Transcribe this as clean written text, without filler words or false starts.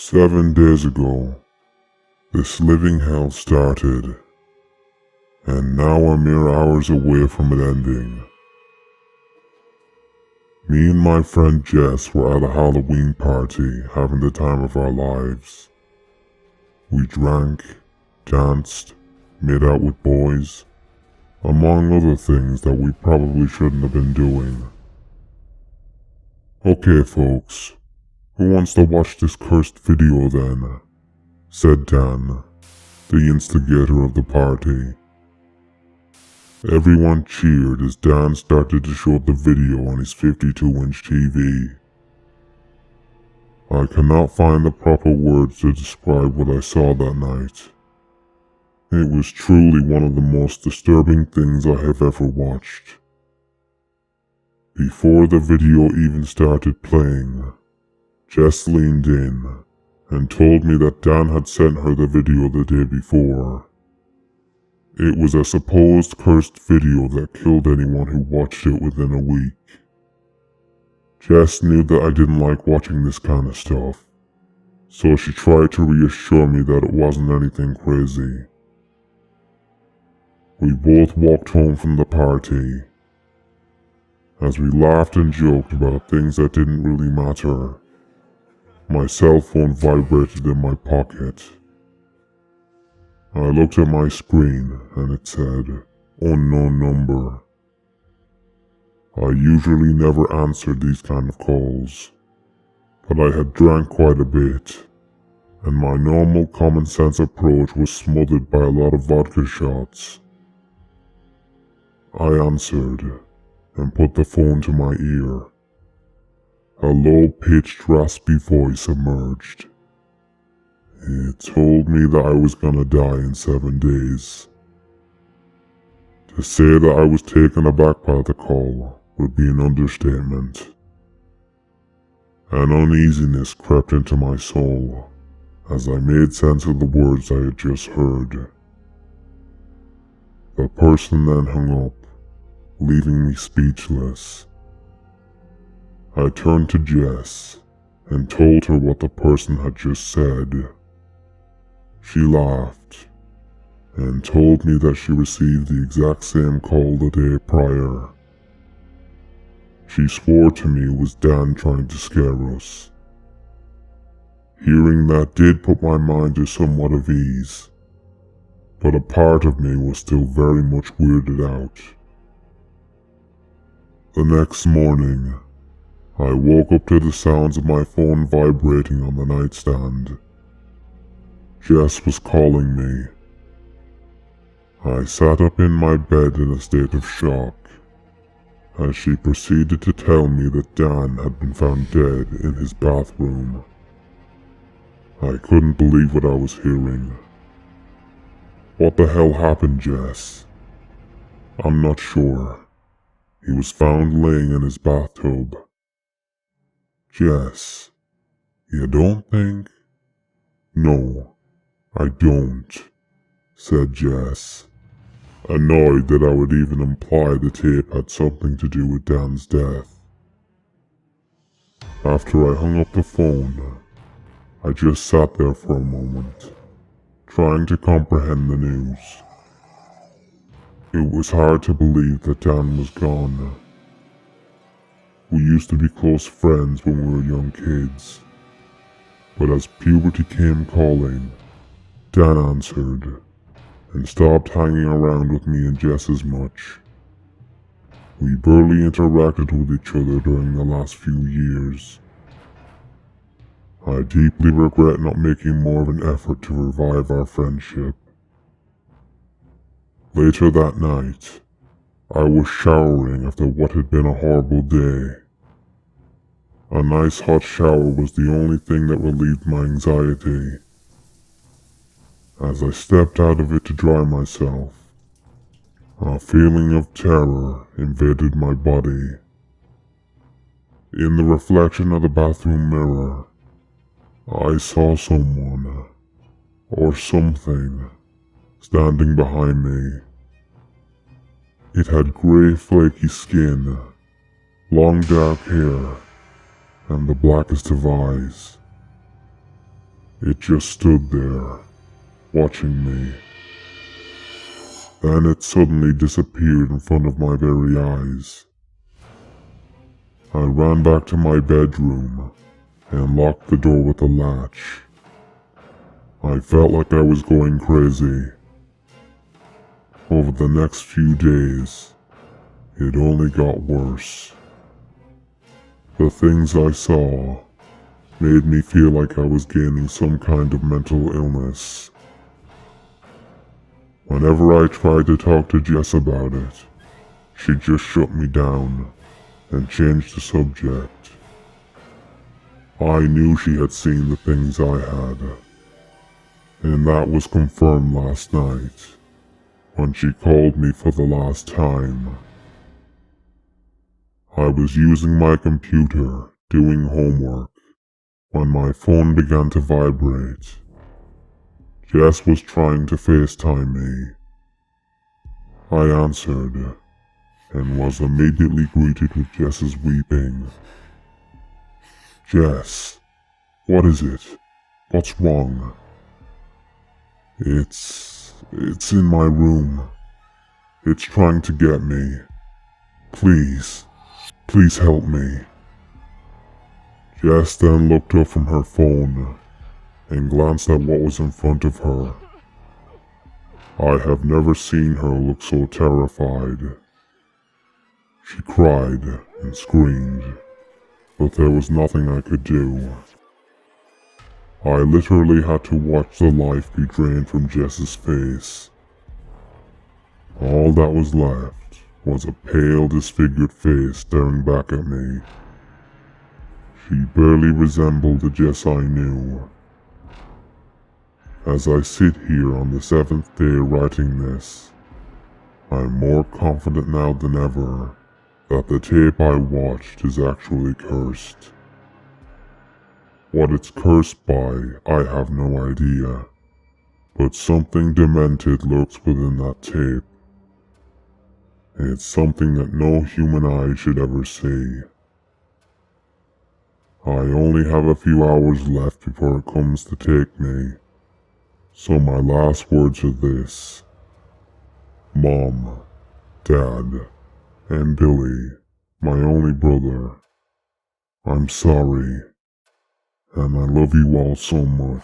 7 days ago, this living hell started, and now I'm mere hours away from it ending. Me and my friend Jess were at a Halloween party having the time of our lives. We drank, danced, made out with boys, among other things that we probably shouldn't have been doing. Okay folks, who wants to watch this cursed video then? Said Dan, the instigator of the party. Everyone cheered as Dan started to show the video on his 52-inch TV. I cannot find the proper words to describe what I saw that night. It was truly one of the most disturbing things I have ever watched. Before the video even started playing, Jess leaned in and told me that Dan had sent her the video the day before. It was a supposed cursed video that killed anyone who watched it within a week. Jess knew that I didn't like watching this kind of stuff, so she tried to reassure me that it wasn't anything crazy. We both walked home from the party. As we laughed and joked about things that didn't really matter, my cell phone vibrated in my pocket. I looked at my screen and it said, "Unknown number." I usually never answered these kind of calls, but I had drank quite a bit, and my normal common sense approach was smothered by a lot of vodka shots. I answered and put the phone to my ear. A low-pitched, raspy voice emerged. It told me that I was gonna die in 7 days. To say that I was taken aback by the call would be an understatement. An uneasiness crept into my soul as I made sense of the words I had just heard. The person then hung up, leaving me speechless. I turned to Jess and told her what the person had just said. She laughed and told me that she received the exact same call the day prior. She swore to me it was Dan trying to scare us. Hearing that did put my mind to somewhat of ease, but a part of me was still very much weirded out. The next morning, I woke up to the sounds of my phone vibrating on the nightstand. Jess was calling me. I sat up in my bed in a state of shock, as she proceeded to tell me that Dan had been found dead in his bathroom. I couldn't believe what I was hearing. What the hell happened, Jess? I'm not sure. He was found laying in his bathtub. Jess, you don't think? No, I don't, said Jess, annoyed that I would even imply the tape had something to do with Dan's death. After I hung up the phone, I just sat there for a moment, trying to comprehend the news. It was hard to believe that Dan was gone. We used to be close friends when we were young kids, but as puberty came calling, Dan answered and stopped hanging around with me and Jess as much. We barely interacted with each other during the last few years. I deeply regret not making more of an effort to revive our friendship. Later that night, I was showering after what had been a horrible day. A nice hot shower was the only thing that relieved my anxiety. As I stepped out of it to dry myself, a feeling of terror invaded my body. In the reflection of the bathroom mirror, I saw someone, or something, standing behind me. It had grey flaky skin, long dark hair, and the blackest of eyes. It just stood there, watching me. Then it suddenly disappeared in front of my very eyes. I ran back to my bedroom and locked the door with a latch. I felt like I was going crazy. Over the next few days, it only got worse. The things I saw made me feel like I was gaining some kind of mental illness. Whenever I tried to talk to Jess about it, she just shut me down and changed the subject. I knew she had seen the things I had, and that was confirmed last night when she called me for the last time. I was using my computer doing homework when my phone began to vibrate. Jess was trying to FaceTime me. I answered and was immediately greeted with Jess's weeping. "Jess, what is it? What's wrong?" It's in my room. It's trying to get me. Please help me." Jess then looked up from her phone and glanced at what was in front of her. I have never seen her look so terrified. She cried and screamed, but there was nothing I could do. I literally had to watch the life be drained from Jess's face. All that was left was a pale, disfigured face staring back at me. She barely resembled the Jess I knew. As I sit here on the 7th day writing this, I'm more confident now than ever that the tape I watched is actually cursed. What it's cursed by, I have no idea, but something demented lurks within that tape. It's something that no human eye should ever see. I only have a few hours left before it comes to take me, so my last words are this. Mom, Dad, and Billy, my only brother, I'm sorry, and I love you all so much.